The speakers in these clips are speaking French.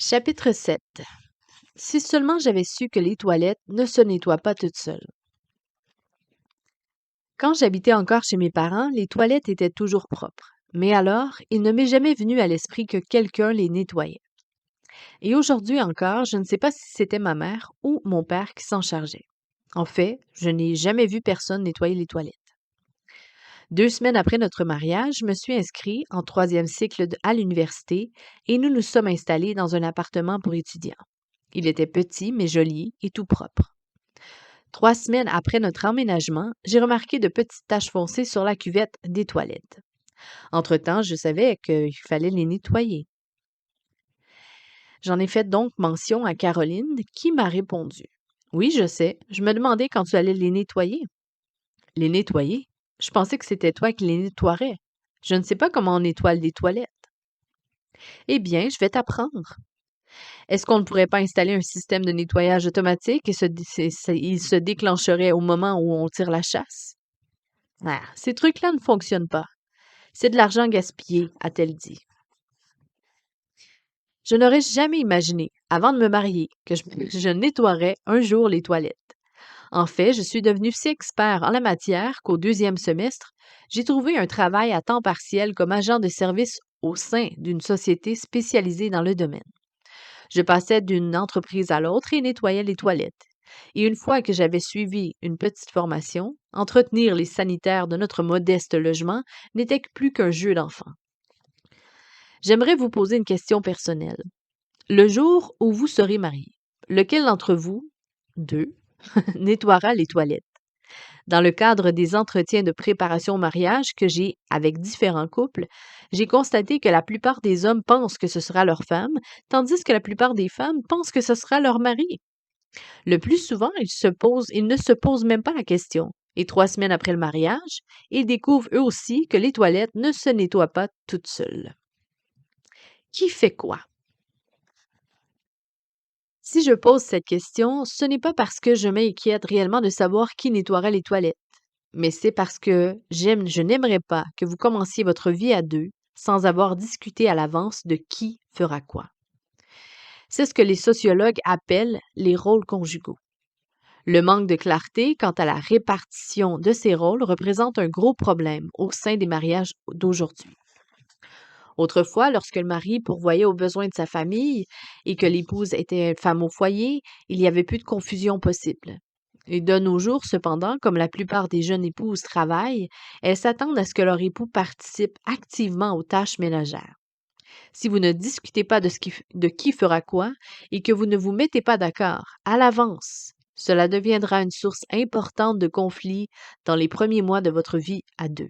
Chapitre 7. Si seulement j'avais su que les toilettes ne se nettoient pas toutes seules. Quand j'habitais encore chez mes parents, les toilettes étaient toujours propres. Mais alors, il ne m'est jamais venu à l'esprit que quelqu'un les nettoyait. Et aujourd'hui encore, je ne sais pas si c'était ma mère ou mon père qui s'en chargeait. En fait, je n'ai jamais vu personne nettoyer les toilettes. 2 semaines après notre mariage, je me suis inscrit en troisième cycle à l'université et nous nous sommes installés dans un appartement pour étudiants. Il était petit, mais joli et tout propre. 3 semaines après notre emménagement, j'ai remarqué de petites taches foncées sur la cuvette des toilettes. Entre-temps, je savais qu'il fallait les nettoyer. J'en ai fait donc mention à Caroline, qui m'a répondu. Oui, je sais. Je me demandais quand tu allais les nettoyer. Les nettoyer? Je pensais que c'était toi qui les nettoierais. Je ne sais pas comment on nettoie les toilettes. Eh bien, je vais t'apprendre. Est-ce qu'on ne pourrait pas installer un système de nettoyage automatique et il se déclencherait au moment où on tire la chasse? Ah, ces trucs-là ne fonctionnent pas. C'est de l'argent gaspillé, a-t-elle dit. Je n'aurais jamais imaginé, avant de me marier, que je nettoierais un jour les toilettes. En fait, je suis devenue si expert en la matière qu'au 2e semestre, j'ai trouvé un travail à temps partiel comme agent de service au sein d'une société spécialisée dans le domaine. Je passais d'une entreprise à l'autre et nettoyais les toilettes. Et une fois que j'avais suivi une petite formation, entretenir les sanitaires de notre modeste logement n'était plus qu'un jeu d'enfant. J'aimerais vous poser une question personnelle. Le jour où vous serez marié, lequel d'entre vous, deux, nettoiera les toilettes? Dans le cadre des entretiens de préparation au mariage que j'ai avec différents couples, j'ai constaté que la plupart des hommes pensent que ce sera leur femme, tandis que la plupart des femmes pensent que ce sera leur mari. Le plus souvent, ils ne se posent même pas la question. Et 3 semaines après le mariage, ils découvrent eux aussi que les toilettes ne se nettoient pas toutes seules. Qui fait quoi? Si je pose cette question, ce n'est pas parce que je m'inquiète réellement de savoir qui nettoierait les toilettes, mais c'est parce que je n'aimerais pas que vous commenciez votre vie à deux sans avoir discuté à l'avance de qui fera quoi. C'est ce que les sociologues appellent les rôles conjugaux. Le manque de clarté quant à la répartition de ces rôles représente un gros problème au sein des mariages d'aujourd'hui. Autrefois, lorsque le mari pourvoyait aux besoins de sa famille et que l'épouse était une femme au foyer, il y avait plus de confusion possible. Et de nos jours, cependant, comme la plupart des jeunes épouses travaillent, elles s'attendent à ce que leur époux participe activement aux tâches ménagères. Si vous ne discutez pas de qui fera quoi et que vous ne vous mettez pas d'accord à l'avance, cela deviendra une source importante de conflits dans les premiers mois de votre vie à deux.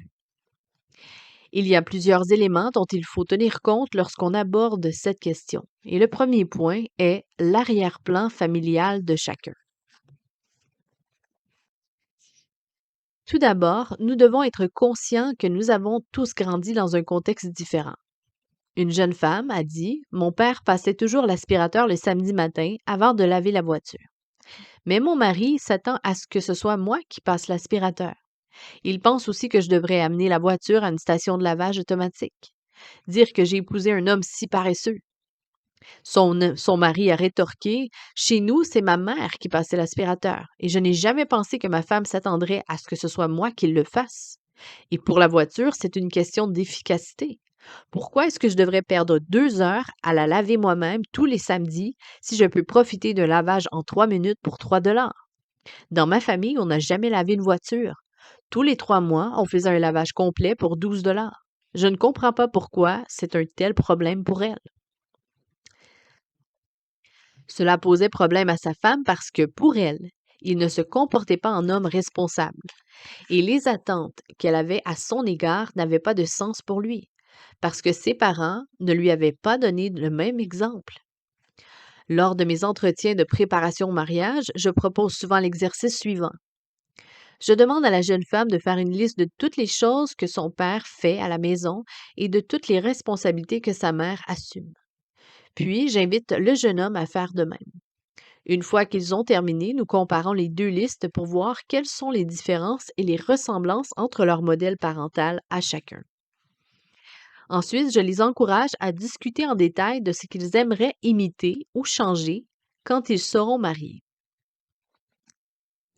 Il y a plusieurs éléments dont il faut tenir compte lorsqu'on aborde cette question. Et le premier point est l'arrière-plan familial de chacun. Tout d'abord, nous devons être conscients que nous avons tous grandi dans un contexte différent. Une jeune femme a dit: Mon père passait toujours l'aspirateur le samedi matin avant de laver la voiture. Mais mon mari s'attend à ce que ce soit moi qui passe l'aspirateur. Il pense aussi que je devrais amener la voiture à une station de lavage automatique. Dire que j'ai épousé un homme si paresseux. Son mari a rétorqué: Chez nous, c'est ma mère qui passait l'aspirateur, et je n'ai jamais pensé que ma femme s'attendrait à ce que ce soit moi qui le fasse. Et pour la voiture, c'est une question d'efficacité. Pourquoi est-ce que je devrais perdre 2 heures à la laver moi-même tous les samedis si je peux profiter d'un lavage en 3 minutes pour 3 $? Dans ma famille, on n'a jamais lavé une voiture. Tous les 3 mois, on faisait un lavage complet pour 12 $. Je ne comprends pas pourquoi c'est un tel problème pour elle. Cela posait problème à sa femme parce que, pour elle, il ne se comportait pas en homme responsable et les attentes qu'elle avait à son égard n'avaient pas de sens pour lui, parce que ses parents ne lui avaient pas donné le même exemple. Lors de mes entretiens de préparation au mariage, je propose souvent l'exercice suivant. Je demande à la jeune femme de faire une liste de toutes les choses que son père fait à la maison et de toutes les responsabilités que sa mère assume. Puis, j'invite le jeune homme à faire de même. Une fois qu'ils ont terminé, nous comparons les deux listes pour voir quelles sont les différences et les ressemblances entre leur modèle parental à chacun. Ensuite, je les encourage à discuter en détail de ce qu'ils aimeraient imiter ou changer quand ils seront mariés.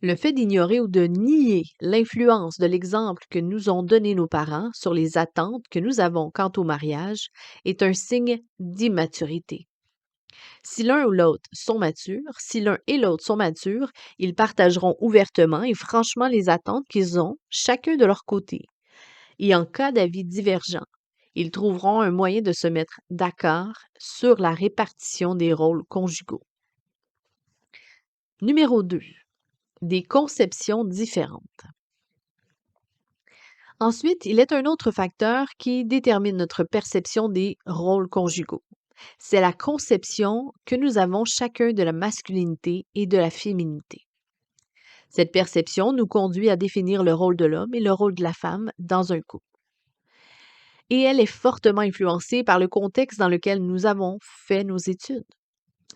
Le fait d'ignorer ou de nier l'influence de l'exemple que nous ont donné nos parents sur les attentes que nous avons quant au mariage est un signe d'immaturité. Si l'un et l'autre sont matures, ils partageront ouvertement et franchement les attentes qu'ils ont, chacun de leur côté. Et en cas d'avis divergents, ils trouveront un moyen de se mettre d'accord sur la répartition des rôles conjugaux. Numéro 2. Des conceptions différentes. Ensuite, il est un autre facteur qui détermine notre perception des rôles conjugaux. C'est la conception que nous avons chacun de la masculinité et de la féminité. Cette perception nous conduit à définir le rôle de l'homme et le rôle de la femme dans un couple. Et elle est fortement influencée par le contexte dans lequel nous avons fait nos études.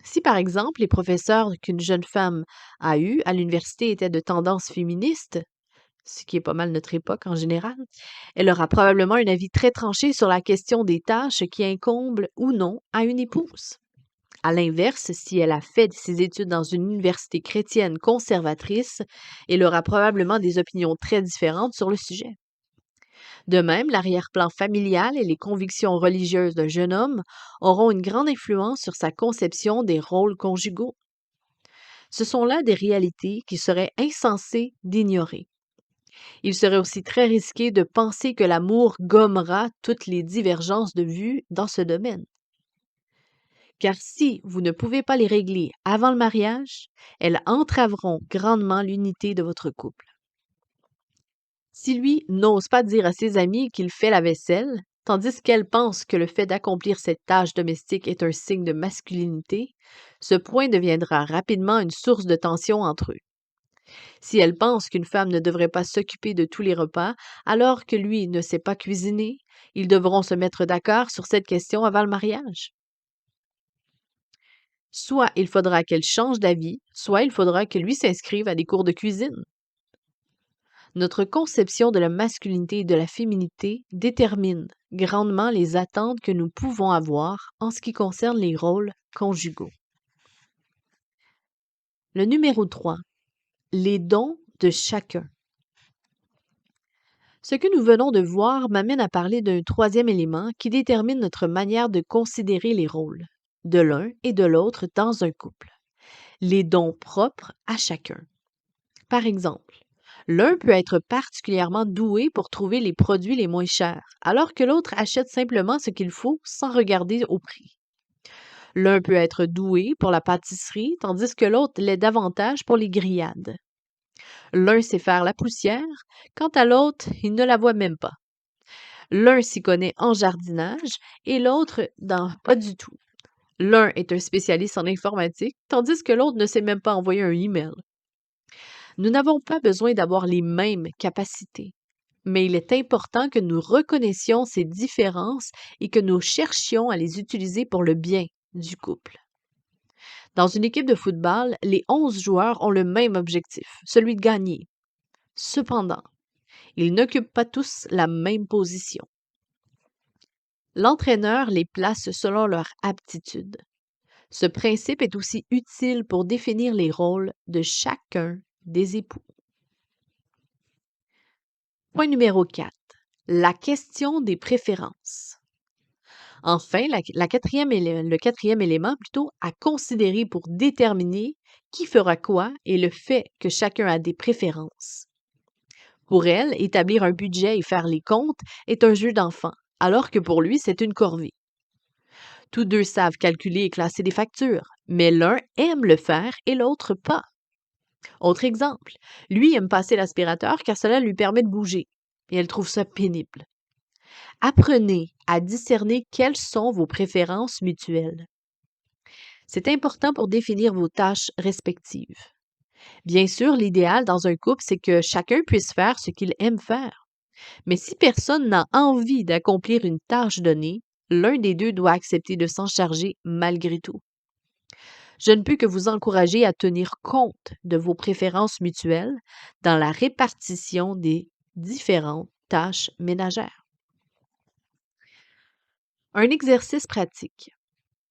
Si par exemple les professeurs qu'une jeune femme a eus à l'université étaient de tendance féministe, ce qui est pas mal notre époque en général, elle aura probablement un avis très tranché sur la question des tâches qui incombent ou non à une épouse. À l'inverse, si elle a fait ses études dans une université chrétienne conservatrice, elle aura probablement des opinions très différentes sur le sujet. De même, l'arrière-plan familial et les convictions religieuses d'un jeune homme auront une grande influence sur sa conception des rôles conjugaux. Ce sont là des réalités qui seraient insensées d'ignorer. Il serait aussi très risqué de penser que l'amour gommera toutes les divergences de vues dans ce domaine. Car si vous ne pouvez pas les régler avant le mariage, elles entraveront grandement l'unité de votre couple. Si lui n'ose pas dire à ses amis qu'il fait la vaisselle, tandis qu'elle pense que le fait d'accomplir cette tâche domestique est un signe de masculinité, ce point deviendra rapidement une source de tension entre eux. Si elle pense qu'une femme ne devrait pas s'occuper de tous les repas, alors que lui ne sait pas cuisiner, ils devront se mettre d'accord sur cette question avant le mariage. Soit il faudra qu'elle change d'avis, soit il faudra que lui s'inscrive à des cours de cuisine. Notre conception de la masculinité et de la féminité détermine grandement les attentes que nous pouvons avoir en ce qui concerne les rôles conjugaux. Le numéro 3. Les dons de chacun. Ce que nous venons de voir m'amène à parler d'un troisième élément qui détermine notre manière de considérer les rôles de l'un et de l'autre dans un couple. Les dons propres à chacun. Par exemple, l'un peut être particulièrement doué pour trouver les produits les moins chers, alors que l'autre achète simplement ce qu'il faut sans regarder au prix. L'un peut être doué pour la pâtisserie, tandis que l'autre l'est davantage pour les grillades. L'un sait faire la poussière, quant à l'autre, il ne la voit même pas. L'un s'y connaît en jardinage et l'autre pas du tout. L'un est un spécialiste en informatique, tandis que l'autre ne sait même pas envoyer un email. Nous n'avons pas besoin d'avoir les mêmes capacités, mais il est important que nous reconnaissions ces différences et que nous cherchions à les utiliser pour le bien du couple. Dans une équipe de football, les 11 joueurs ont le même objectif, celui de gagner. Cependant, ils n'occupent pas tous la même position. L'entraîneur les place selon leur aptitude. Ce principe est aussi utile pour définir les rôles de chacun des époux. Point numéro 4. La question des préférences. Enfin, le quatrième élément plutôt à considérer pour déterminer qui fera quoi est le fait que chacun a des préférences. Pour elle, établir un budget et faire les comptes est un jeu d'enfant, alors que pour lui, c'est une corvée. Tous deux savent calculer et classer des factures, mais l'un aime le faire et l'autre pas. Autre exemple, lui aime passer l'aspirateur car cela lui permet de bouger, et elle trouve ça pénible. Apprenez à discerner quelles sont vos préférences mutuelles. C'est important pour définir vos tâches respectives. Bien sûr, l'idéal dans un couple, c'est que chacun puisse faire ce qu'il aime faire. Mais si personne n'a envie d'accomplir une tâche donnée, l'un des deux doit accepter de s'en charger malgré tout. Je ne peux que vous encourager à tenir compte de vos préférences mutuelles dans la répartition des différentes tâches ménagères. Un exercice pratique.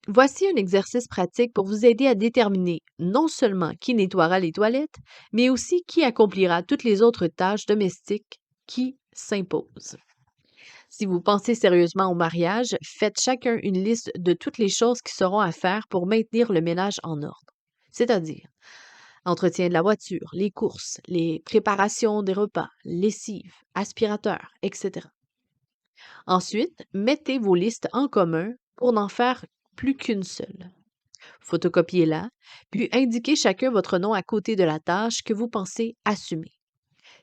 Voici un exercice pratique pour vous aider à déterminer non seulement qui nettoiera les toilettes, mais aussi qui accomplira toutes les autres tâches domestiques qui s'imposent. Si vous pensez sérieusement au mariage, faites chacun une liste de toutes les choses qui seront à faire pour maintenir le ménage en ordre. C'est-à-dire entretien de la voiture, les courses, les préparations des repas, lessive, aspirateur, etc. Ensuite, mettez vos listes en commun pour n'en faire plus qu'une seule. Photocopiez-la, puis indiquez chacun votre nom à côté de la tâche que vous pensez assumer.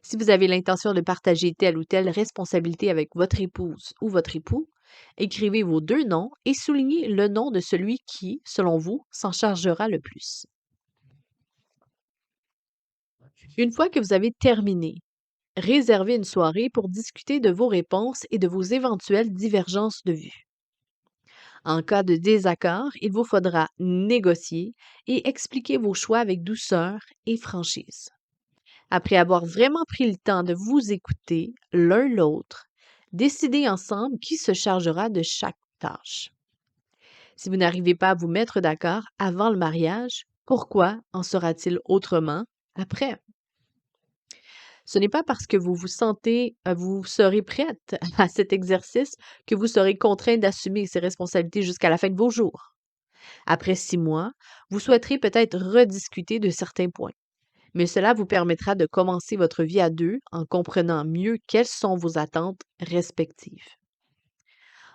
Si vous avez l'intention de partager telle ou telle responsabilité avec votre épouse ou votre époux, écrivez vos deux noms et soulignez le nom de celui qui, selon vous, s'en chargera le plus. Une fois que vous avez terminé, réservez une soirée pour discuter de vos réponses et de vos éventuelles divergences de vue. En cas de désaccord, il vous faudra négocier et expliquer vos choix avec douceur et franchise. Après avoir vraiment pris le temps de vous écouter l'un l'autre, décidez ensemble qui se chargera de chaque tâche. Si vous n'arrivez pas à vous mettre d'accord avant le mariage, pourquoi en sera-t-il autrement après? Ce n'est pas parce que vous vous sentez, vous serez prête à cet exercice que vous serez contraint d'assumer ces responsabilités jusqu'à la fin de vos jours. Après 6 mois, vous souhaiterez peut-être rediscuter de certains points, mais cela vous permettra de commencer votre vie à deux en comprenant mieux quelles sont vos attentes respectives.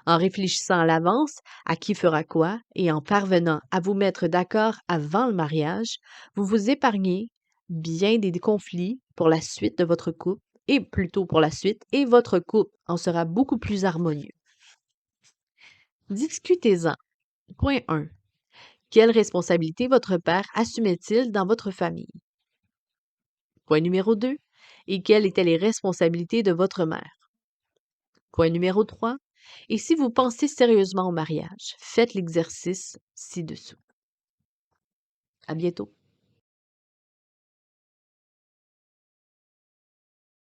En réfléchissant à l'avance à qui fera quoi et en parvenant à vous mettre d'accord avant le mariage, vous vous épargnez bien des conflits pour la suite de votre couple et plutôt pour la suite et votre couple en sera beaucoup plus harmonieux. Discutez-en. Point 1. Quelle responsabilité votre père assumait-il dans votre famille? Point numéro 2. Et quelles étaient les responsabilités de votre mère? Point numéro 3. Et si vous pensez sérieusement au mariage, faites l'exercice ci-dessous. À bientôt.